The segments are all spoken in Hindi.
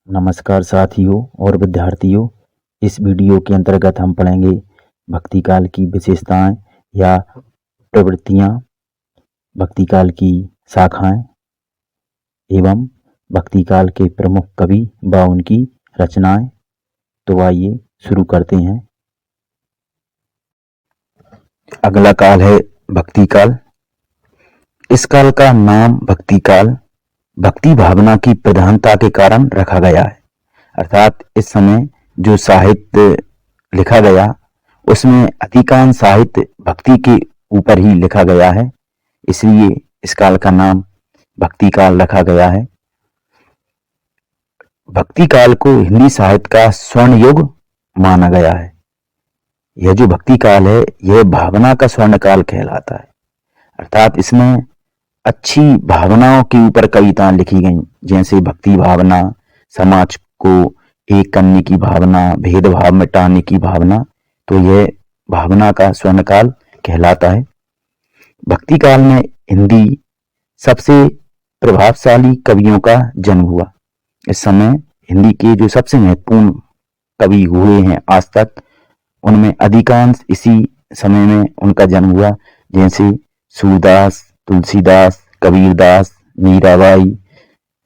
नमस्कार साथियों और विद्यार्थियों। इस वीडियो के अंतर्गत हम पढ़ेंगे भक्ति काल की विशेषताएं या प्रवृत्तियां, भक्ति काल की शाखाएं एवं भक्ति काल के प्रमुख कवि व उनकी रचनाएं। तो आइए शुरू करते हैं। अगला काल है भक्ति काल। इस काल का नाम भक्ति काल भक्ति भावना की प्रधानता के कारण रखा गया है। अर्थात इस समय जो साहित्य लिखा गया उसमें अधिकांश साहित्य भक्ति के ऊपर ही लिखा गया है, इसलिए इस काल का नाम भक्ति काल रखा गया है। भक्ति काल को हिंदी साहित्य का स्वर्ण युग माना गया है। यह जो भक्ति काल है यह भावना का स्वर्ण काल कहलाता है। अर्थात इसमें अच्छी भावनाओं के ऊपर कविताएं लिखी गईं, जैसे भक्ति भावना, समाज को एक करने की भावना, भेदभाव मिटाने की भावना, तो यह भावना का स्वर्ण काल कहलाता है। भक्ति काल में हिंदी सबसे प्रभावशाली कवियों का जन्म हुआ। इस समय हिंदी के जो सबसे महत्वपूर्ण कवि हुए हैं आज तक, उनमें अधिकांश इसी समय में उनका जन्म हुआ, जैसे सूरदास, तुलसीदास, कबीरदास, मीराबाई,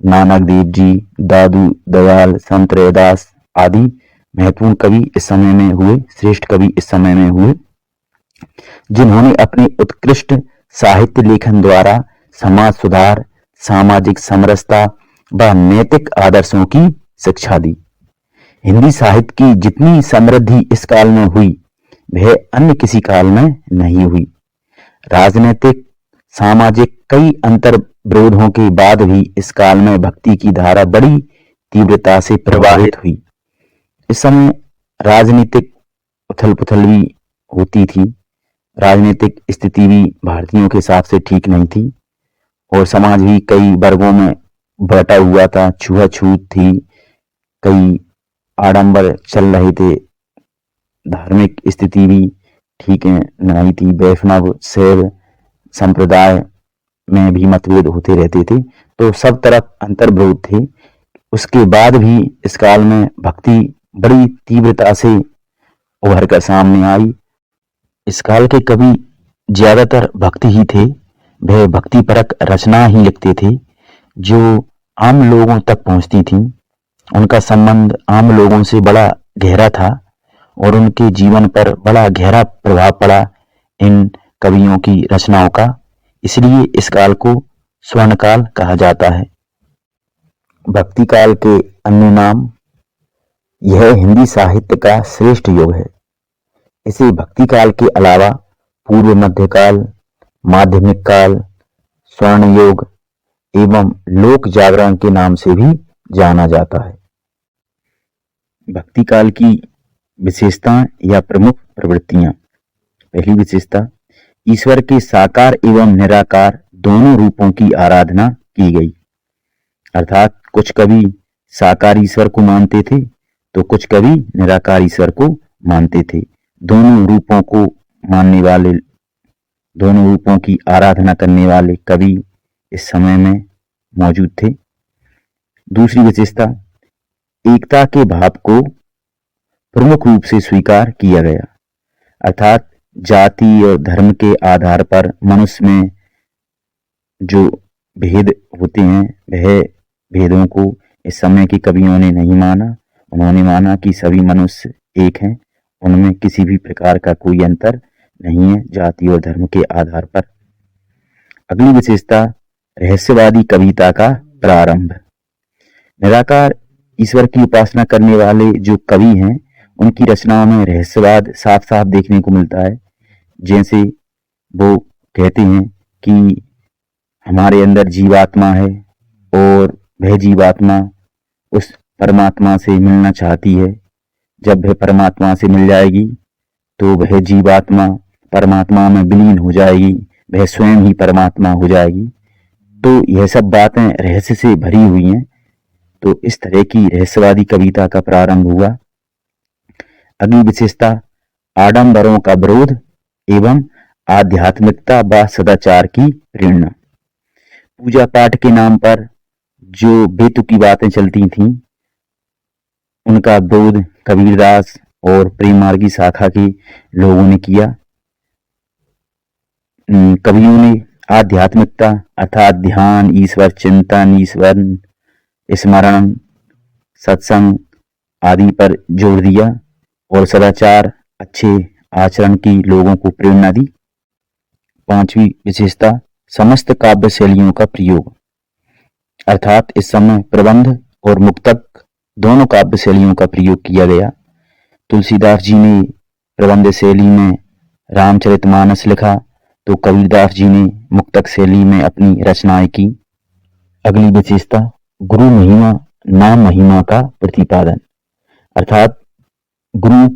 नानक देव जी, दादू दयाल, संत रैदास आदि महत्वपूर्ण कवि इस समय में हुए, श्रेष्ठ कवि इस समय में हुए, जिन्होंने अपने उत्कृष्ट साहित्य लेखन द्वारा समाज सुधार, सामाजिक समरसता व नैतिक आदर्शों की शिक्षा दी। हिंदी साहित्य की जितनी समृद्धि इस काल में हुई वह अन्य किसी काल में नहीं हुई। राजनीतिक, सामाजिक कई अंतर विरोधों के बाद भी इस काल में भक्ति की धारा बड़ी तीव्रता से प्रवाहित हुई। इस समय राजनीतिक उथल पुथल भी होती थी, राजनीतिक स्थिति भी भारतीयों के हिसाब से ठीक नहीं थी और समाज भी कई वर्गों में बटा हुआ था, छुआछूत थी, कई आडंबर चल रहे थे, धार्मिक स्थिति भी ठीक नहीं थी, वैष्णव शैव संप्रदाय में भी मतभेद होते रहते थे, तो सब तरफ अंतर विरोध थे। उसके बाद भी इस काल में भक्ति बड़ी तीव्रता से उभर कर सामने आई। इस काल के कवि ज्यादातर भक्ति ही थे, वह भक्ति परक रचना ही लिखते थे जो आम लोगों तक पहुंचती थीं। उनका संबंध आम लोगों से बड़ा गहरा था और उनके जीवन पर बड़ा गहरा प्रभाव पड़ा इन कवियों की रचनाओं का, इसलिए इस काल को स्वर्ण काल कहा जाता है। भक्ति काल के अन्य नाम, यह हिंदी साहित्य का श्रेष्ठ युग है। इसे भक्ति काल के अलावा पूर्व मध्यकाल, माध्यमिक काल, स्वर्ण युग एवं लोक जागरण के नाम से भी जाना जाता है। भक्ति काल की विशेषताएं या प्रमुख प्रवृत्तियां। पहली विशेषता, ईश्वर के साकार एवं निराकार दोनों रूपों की आराधना की गई। अर्थात कुछ कवि साकार ईश्वर को मानते थे तो कुछ कवि निराकार ईश्वर को मानते थे। दोनों रूपों को मानने वाले, दोनों रूपों की आराधना करने वाले कवि इस समय में मौजूद थे। दूसरी विशेषता, एकता के भाव को प्रमुख रूप से स्वीकार किया गया। अर्थात जाति और धर्म के आधार पर मनुष्य में जो भेद होते हैं वह भेदों को इस समय के कवियों ने नहीं माना। उन्होंने माना कि सभी मनुष्य एक हैं, उनमें किसी भी प्रकार का कोई अंतर नहीं है जाति और धर्म के आधार पर। अगली विशेषता, रहस्यवादी कविता का प्रारंभ। निराकार ईश्वर की उपासना करने वाले जो कवि हैं उनकी रचनाओं में रहस्यवाद साफ साफ देखने को मिलता है। जैसे वो कहते हैं कि हमारे अंदर जीवात्मा है और वह जीवात्मा उस परमात्मा से मिलना चाहती है। जब वह परमात्मा से मिल जाएगी तो वह जीवात्मा परमात्मा में विलीन हो जाएगी, वह स्वयं ही परमात्मा हो जाएगी। तो यह सब बातें रहस्य से भरी हुई हैं। तो इस तरह की रहस्यवादी कविता का प्रारंभ हुआ। अगली विशेषता, आडंबरों का विरोध एवं आध्यात्मिकता व सदाचार की प्रेरणा। पूजा पाठ के नाम पर जो बेतुकी बातें चलती थीं उनका विरोध कबीरदास और प्रेम मार्गी शाखा के लोगों ने किया। कवियों ने आध्यात्मिकता अर्थात ध्यान, ईश्वर चिंतन, ईश्वर स्मरण, सत्संग आदि पर जोर दिया और सदाचार, अच्छे आचरण की लोगों को प्रेरणा दी। पांचवी विशेषता, समस्त काव्य शैलियों का प्रयोग, अर्थात इस समय प्रबंध और मुक्तक दोनों काव्य शैलियों का प्रयोग किया गया। तुलसीदास जी ने प्रबंध शैली में रामचरितमानस लिखा तो कबीरदास जी ने मुक्तक शैली में अपनी रचनाएं की। अगली विशेषता, गुरु महिमा नाम महिमा का प्रतिपादन, अर्थात गुरु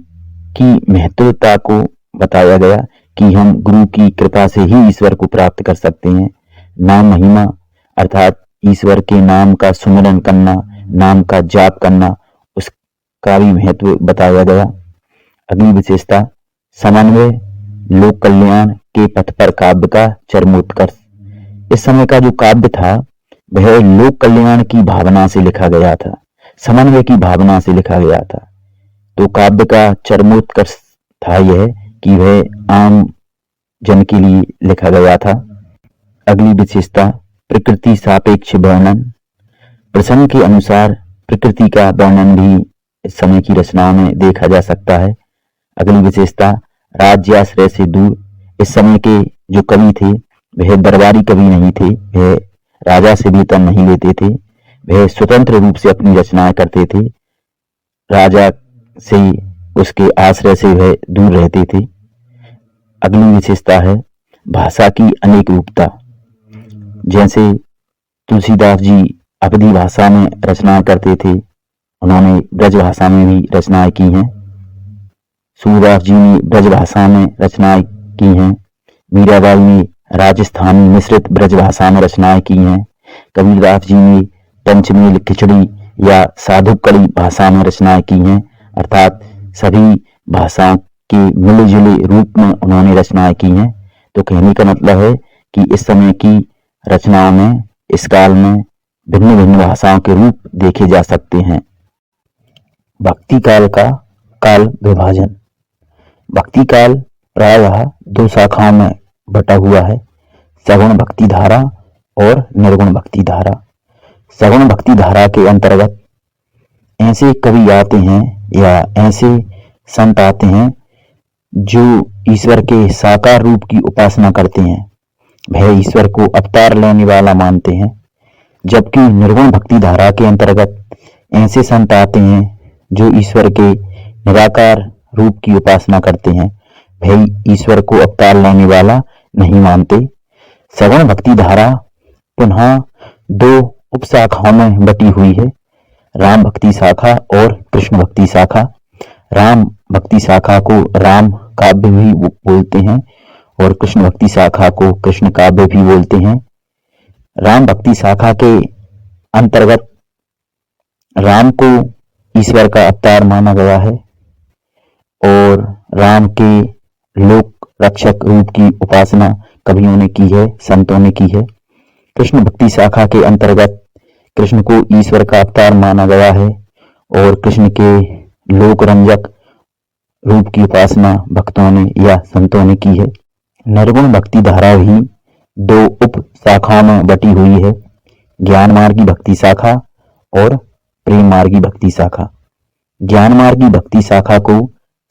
की महत्वता को बताया गया कि हम गुरु की कृपा से ही ईश्वर को प्राप्त कर सकते हैं। नाम महिमा अर्थात ईश्वर के नाम का सुमिरन करना, नाम का जाप करना, उसका भी महत्व बताया गया। अगली विशेषता, समन्वय लोक कल्याण के पथ पर काव्य का चरमोत्कर्ष। इस समय का जो काव्य था वह लोक कल्याण की भावना से लिखा गया था, समन्वय की भावना से लिखा गया था। तो काव्य का चरमोत्कर्ष था यह कि वह आम जन के लिए लिखा गया था। अगली विशेषता, प्रकृति सापेक्ष वर्णन, प्रसंग के अनुसार प्रकृति का वर्णन भी इस समय की रचनाओं में देखा जा सकता है। अगली विशेषता, राज्याश्रय से दूर, इस समय के जो कवि थे वह दरबारी कवि नहीं थे, वह राजा से वेतन नहीं लेते थे, वह स्वतंत्र रूप से अपनी रचनाएं करते थे, राजा से उसके आश्रय से वह दूर रहते थे। अगली विशेषता है भाषा की अनेक रूपता, जैसे तुलसीदास जी अवधी भाषा में रचनाएं करते थे, उन्होंने ब्रज भाषा में भी रचनाएं की हैं। सूरदास जी ने ब्रज भाषा में रचनाएं की हैं। मीराबाई ने राजस्थानी मिश्रित ब्रज भाषा में रचनाएं की हैं। कबीरदास जी ने पंचमेल खिचड़ी या साधुकड़ी भाषा में रचनाएं की हैं, अर्थात सभी भाषाओं के मिले जुले रूप में उन्होंने रचनाएं की हैं। तो कहने का मतलब है कि इस समय की रचनाओं में इस काल में भिन्न भिन्न भाषाओं के रूप देखे जा सकते हैं। भक्ति काल का काल विभाजन, भक्ति काल प्रायः दो शाखाओं में बटा हुआ है, सगुण भक्ति धारा और निर्गुण भक्ति धारा। सगुण भक्ति धारा के अंतर्गत ऐसे कवि आते हैं या ऐसे संत आते हैं जो ईश्वर के साकार रूप की उपासना करते हैं, वह ईश्वर को अवतार लेने वाला मानते हैं। जबकि निर्गुण भक्ति धारा के अंतर्गत ऐसे संत आते हैं जो ईश्वर के निराकार रूप की उपासना करते हैं, वह ईश्वर को अवतार लेने वाला नहीं मानते। सगुण भक्ति धारा पुनः दो उपशाखाओं में बटी हुई है, राम भक्ति शाखा और कृष्ण भक्ति शाखा। राम भक्ति शाखा को राम काव्य भी बोलते हैं और कृष्ण भक्ति शाखा को कृष्ण काव्य भी बोलते हैं। राम भक्ति शाखा के अंतर्गत राम को ईश्वर का अवतार माना गया है और राम के लोक रक्षक रूप की उपासना कवियों ने की है, संतों ने की है। कृष्ण भक्ति शाखा के अंतर्गत कृष्ण को ईश्वर का अवतार माना गया है और कृष्ण के लोक रंजक रूप की उपासना भक्तों ने या संतों ने की है। निर्गुण भक्ति धारा भी दो उप शाखाओं में बटी हुई है, ज्ञान मार्गी भक्ति शाखा और प्रेम मार्गी भक्ति शाखा। ज्ञान मार्गी भक्ति शाखा को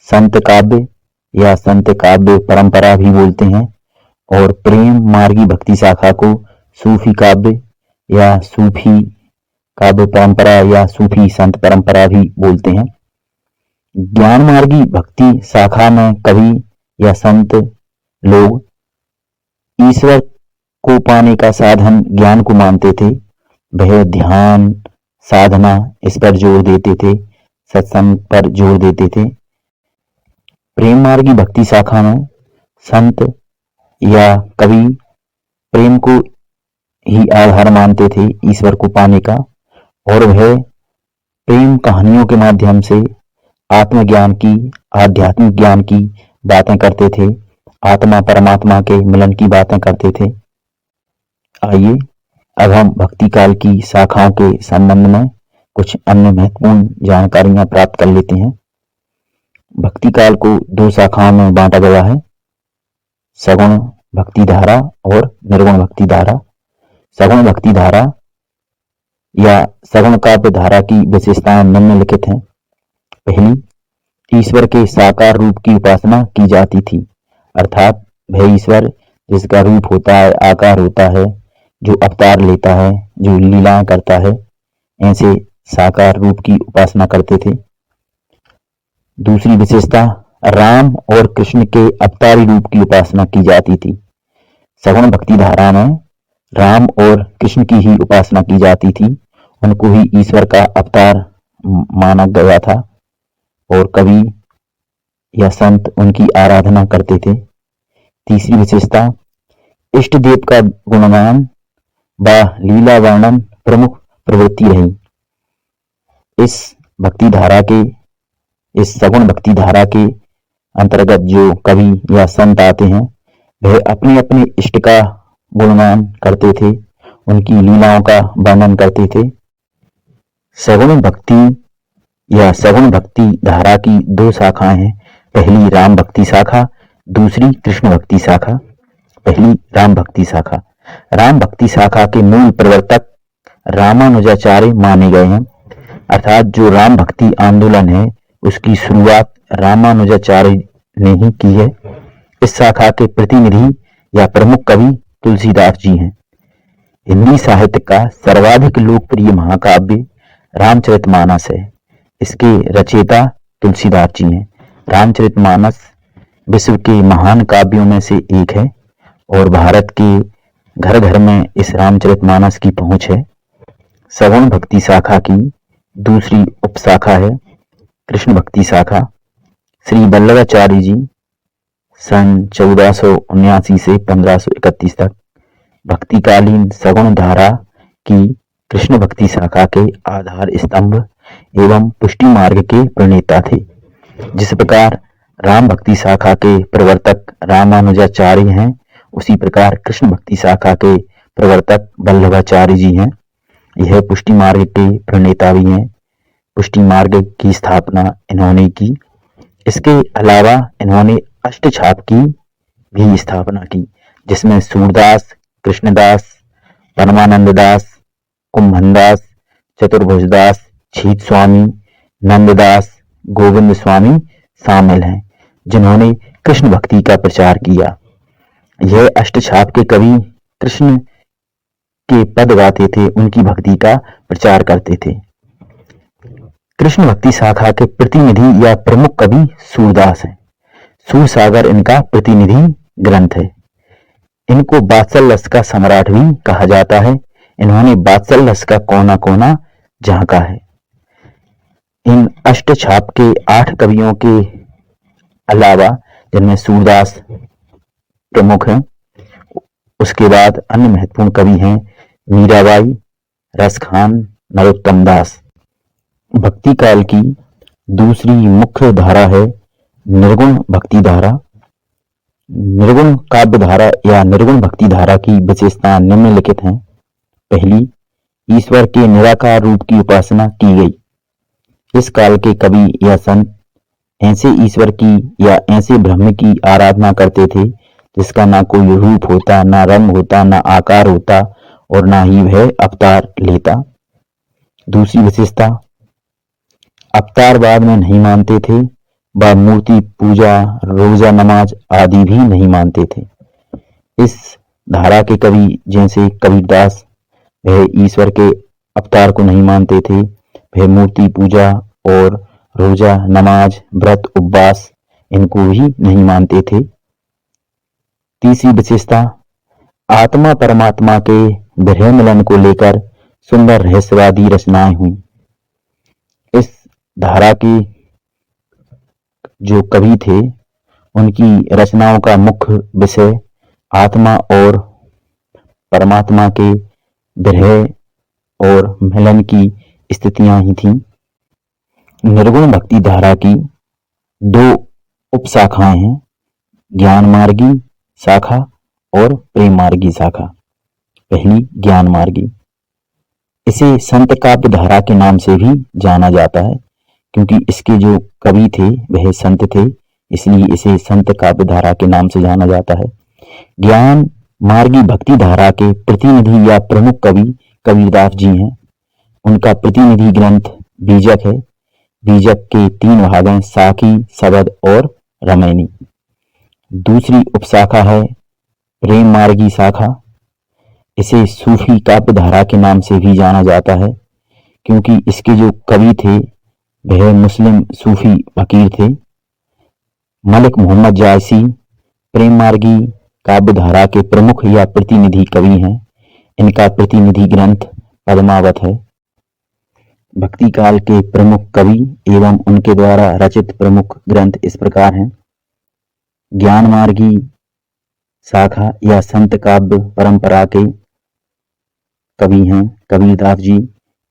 संत काव्य या संत काव्य परंपरा भी बोलते हैं और प्रेम मार्गी भक्ति शाखा को सूफी काव्य या सूफी काव्य परंपरा या सूफी संत परंपरा भी बोलते हैं। ज्ञान मार्गी भक्ति शाखा में कवि या संत लोग ईश्वर को पाने का साधन ज्ञान को मानते थे, वह ध्यान साधना इस पर जोर देते थे, सत्संग पर जोर देते थे। प्रेम मार्गी भक्ति शाखा में संत या कवि प्रेम को ही आधार मानते थे ईश्वर को पाने का और वह प्रेम कहानियों के माध्यम से आत्मज्ञान की, आध्यात्मिक ज्ञान की बातें करते थे, आत्मा परमात्मा के मिलन की बातें करते थे। आइए अब हम भक्ति काल की शाखाओं के संबंध में कुछ अन्य महत्वपूर्ण जानकारियां प्राप्त कर लेते हैं। भक्ति काल को दो शाखाओं में बांटा गया है, सगुण भक्ति धारा और निर्गुण भक्ति धारा। सगुण भक्ति धारा या सगुण काव्य धारा की विशेषताएं निम्नलिखित हैं। पहली, ईश्वर के साकार रूप की उपासना की जाती थी, अर्थात वह ईश्वर जिसका रूप होता है, आकार होता है, जो अवतार लेता है, जो लीलाएं करता है, ऐसे साकार रूप की उपासना करते थे। दूसरी विशेषता, राम और कृष्ण के अवतारी रूप की उपासना की जाती थी। सगुण भक्ति धारा में राम और कृष्ण की ही उपासना की जाती थी, उनको ही ईश्वर का अवतार माना गया था और कवि या संत उनकी आराधना करते थे। तीसरी विशेषता, इष्ट देव का गुणगान व लीला वर्णन प्रमुख प्रवृत्ति रही। इस सगुण भक्ति धारा के अंतर्गत जो कवि या संत आते हैं वह अपने अपने इष्ट का गुणगान करते थे, उनकी लीलाओं का वर्णन करते थे। सगुण भक्ति या सगुण भक्ति धारा की दो शाखाएं हैं, पहली राम भक्ति शाखा, दूसरी कृष्ण भक्ति शाखा। पहली राम भक्ति शाखा। राम भक्ति शाखा के मूल प्रवर्तक रामानुजाचार्य माने गए हैं, अर्थात जो राम भक्ति आंदोलन है उसकी शुरुआत रामानुजाचार्य ने ही की है। इस शाखा के प्रतिनिधि या प्रमुख कवि तुलसीदास जी हैं। हिंदी साहित्य का सर्वाधिक लोकप्रिय महाकाव्य रामचरितमानस है, इसके रचयिता तुलसीदास जी हैं। रामचरितमानस विश्व के महान काव्यों में से एक है और भारत के घर घर में इस रामचरितमानस की पहुंच है। सगुण भक्ति शाखा की दूसरी उपशाखा है कृष्ण भक्ति शाखा। श्री वल्लभाचार्य जी सन 1479 से 1531 तक भक्तिकालीन सगुण धारा की कृष्ण भक्ति शाखा के आधार स्तंभ एवं पुष्टि मार्ग के प्रणेता थे। जिस प्रकार राम भक्ति शाखा के प्रवर्तक रामानुजाचार्य हैं, उसी प्रकार कृष्ण भक्ति शाखा के प्रवर्तक वल्लभाचार्य जी हैं। यह पुष्टि मार्ग के प्रणेता भी हैं। पुष्टि मार्ग की स्थापना इन्होंने की। इसके अलावा इन्होंने अष्टछाप की भी स्थापना की, जिसमें सूरदास, कृष्णदास, परमानंददास, कुंभनदास, चतुर्भुजदास, छीत स्वामी, नंददास, गोविंद स्वामी शामिल हैं, जिन्होंने कृष्ण भक्ति का प्रचार किया। यह अष्टछाप के कवि कृष्ण के पद गाते थे, उनकी भक्ति का प्रचार करते थे। कृष्ण भक्ति शाखा के प्रतिनिधि या प्रमुख कवि सूरदास हैं। सूरसागर इनका प्रतिनिधि ग्रंथ है। इनको वात्सल रस का सम्राट भी कहा जाता है। इन्होंने वात्सल रस का कोना कोना झांका है। इन अष्टछाप के 8 कवियों के अलावा, जिनमें सूरदास प्रमुख हैं, उसके बाद अन्य महत्वपूर्ण कवि हैं मीराबाई, रसखान, नरोत्तम दास। भक्ति काल की दूसरी मुख्य धारा है निर्गुण भक्ति धारा। निर्गुण काव्य धारा या निर्गुण भक्ति धारा की विशेषताएं निम्नलिखित हैं। पहली, ईश्वर के निराकार रूप की उपासना की गई। इस काल के कवि या संत ऐसे ईश्वर की या ऐसे ब्रह्म की आराधना करते थे जिसका ना कोई रूप होता, ना रंग होता, ना आकार होता और ना ही वह अवतार लेता। दूसरी विशेषता, अवतारवाद में नहीं मानते थे, व मूर्ति पूजा, रोजा नमाज आदि भी नहीं मानते थे। इस धारा के कवि जैसे कबीरदास, वह ईश्वर के अवतार को नहीं मानते थे, वह मूर्ति पूजा और रोजा नमाज, व्रत उपवास इनको भी नहीं मानते थे। तीसरी विशेषता, आत्मा परमात्मा के विरह मिलन को लेकर सुंदर रहस्यवादी रचनाएं हुई। इस धारा के जो कवि थे उनकी रचनाओं का मुख्य विषय आत्मा और परमात्मा के विरह और मिलन की स्थितियां ही थीं। निर्गुण भक्ति धारा की 2 उपशाखाएं हैं, ज्ञान मार्गी शाखा और प्रेम मार्गी शाखा। पहली ज्ञान मार्गी। इसे संत काव्य धारा के नाम से भी जाना जाता है, क्योंकि इसके जो कवि थे वह संत थे, इसलिए इसे संत काव्य धारा के नाम से जाना जाता है। ज्ञान मार्गी भक्ति धारा के प्रतिनिधि या प्रमुख कवि कबीरदास जी हैं। उनका प्रतिनिधि ग्रंथ बीजक है। बीजक के 3 भाग हैं, साखी, सबद और रमैनी। दूसरी उपशाखा है प्रेम मार्गी शाखा। इसे सूफी काव्य धारा के नाम से भी जाना जाता है, क्योंकि इसके जो कवि थे वह मुस्लिम सूफी फकीर थे। मलिक मोहम्मद जायसी प्रेम मार्गी काव्य धारा के प्रमुख या प्रतिनिधि कवि हैं। इनका प्रतिनिधि ग्रंथ पद्मावत है। भक्ति काल के प्रमुख कवि एवं उनके द्वारा रचित प्रमुख ग्रंथ इस प्रकार हैं। ज्ञान मार्गी शाखा या संत काव्य परंपरा के कवि हैं कबीरदास जी।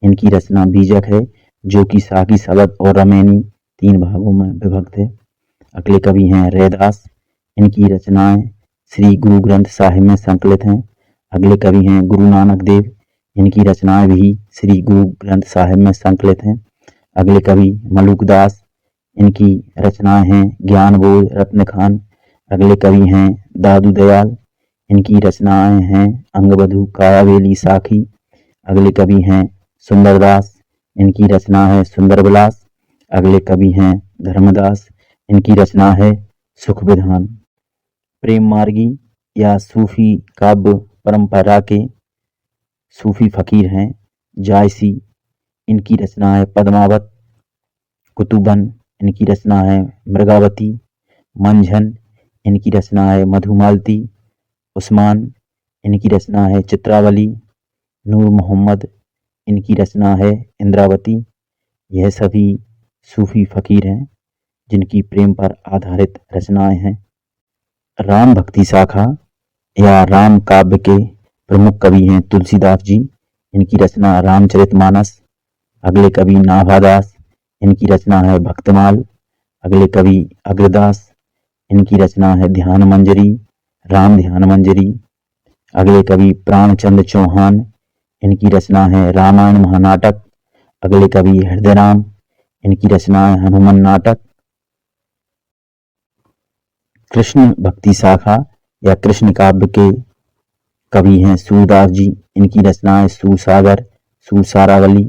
इनकी रचना बीजक है, जो कि साखी, सबद और रमैनी 3 भागों में विभक्त है। अगले कवि हैं रैदास। इनकी रचनाएं श्री गुरु ग्रंथ साहिब में संकलित हैं। अगले कवि हैं गुरु नानक देव। इनकी रचनाएं भी श्री गुरु ग्रंथ साहिब में संकलित हैं। अगले कवि मलुकदास। इनकी रचनाएं हैं ज्ञानबोध, रत्न खान। अगले कवि हैं दादू दयाल। इनकी रचनाएं हैं अंगबधु, कायावेली, साखी। अगले कवि हैं सुंदरदास। इनकी रचना है सुंदर विलास। अगले कवि हैं धर्मदास। इनकी रचना है सुख विधान। प्रेम मार्गी या सूफी काव्य परंपरा के सूफी फकीर हैं जायसी। इनकी रचना है पद्मावत। कुतुबन। इनकी रचना है मृगावती। मंझन। इनकी रचना है मधुमालती। उस्मान। इनकी रचना है चित्रावली। नूर मोहम्मद। इनकी रचना है इंद्रावती। यह सभी सूफी फकीर हैं जिनकी प्रेम पर आधारित रचनाएं हैं। राम भक्ति शाखा या राम काव्य के प्रमुख कवि हैं तुलसीदास जी। इनकी रचना रामचरितमानस। अगले कवि नाभादास। इनकी रचना है भक्तमाल। अगले कवि अग्रदास। इनकी रचना है ध्यान मंजरी, राम ध्यान मंजरी। अगले कवि प्राणचंद चौहान। इनकी रचना है रामायण महानाटक। अगले कवि हृदयराम। इनकी रचना है हनुमान नाटक। कृष्ण भक्ति शाखा या कृष्ण काव्य के कवि हैं सूरदास जी। इनकी रचना है सूरसागर, सूरसारावली।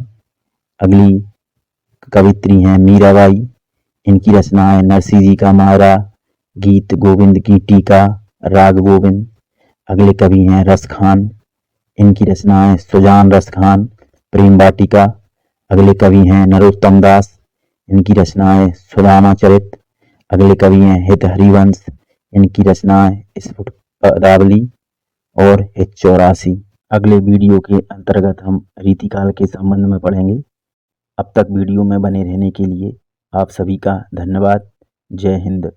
अगली कवित्री हैं मीराबाई। इनकी रचना है नरसिंह जी का मायरा, गीत गोविंद की टीका, राग गोविंद। अगले कवि हैं रस खान। इनकी रचना है सुजान रस खान, प्रेम वाटिका। अगले कवि हैं नरोत्तम दास। इनकी रचना है सुदामा चरित। अगले कवि हैं हित हरिवंश। इनकी रचना है स्फुट पदावली और हित 84। अगले वीडियो के अंतर्गत हम रीतिकाल के संबंध में पढ़ेंगे। अब तक वीडियो में बने रहने के लिए आप सभी का धन्यवाद। जय हिंद।